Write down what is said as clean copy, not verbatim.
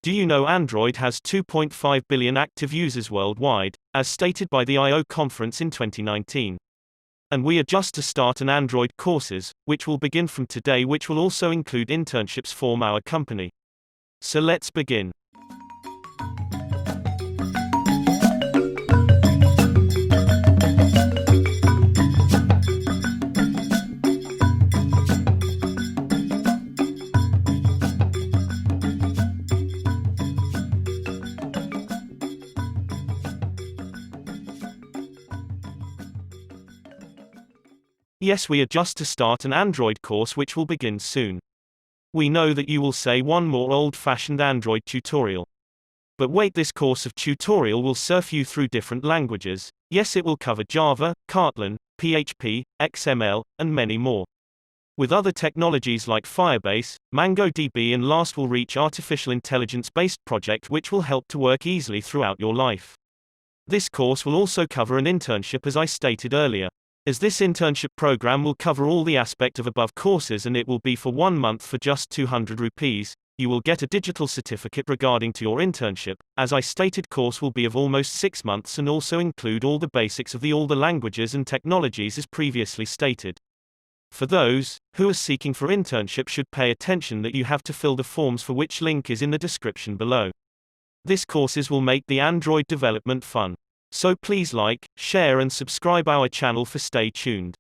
Do you know Android has 2.5 billion active users worldwide, as stated by the I/O conference in 2019? And we are just to start an Android courses, which will begin from today, which will also include internships from our company. So let's begin. Yes, we are just to start an Android course which will begin soon. We know that you will say one more old-fashioned Android tutorial. But wait, this course of tutorial will surf you through different languages. Yes, it will cover Java, Kotlin, PHP, XML, and many more. With other technologies like Firebase, MongoDB, and last will reach artificial intelligence-based project which will help to work easily throughout your life. This course will also cover an internship, as I stated earlier. As this internship program will cover all the aspect of above courses, and it will be for 1 month for just 200 rupees, you will get a digital certificate regarding to your internship. As I stated, course will be of almost 6 months and also include all the basics of all the languages and technologies as previously stated. For those who are seeking for internship should pay attention that you have to fill the forms, for which link is in the description below. This courses will make the Android development fun. So please like, share and subscribe our channel for stay tuned.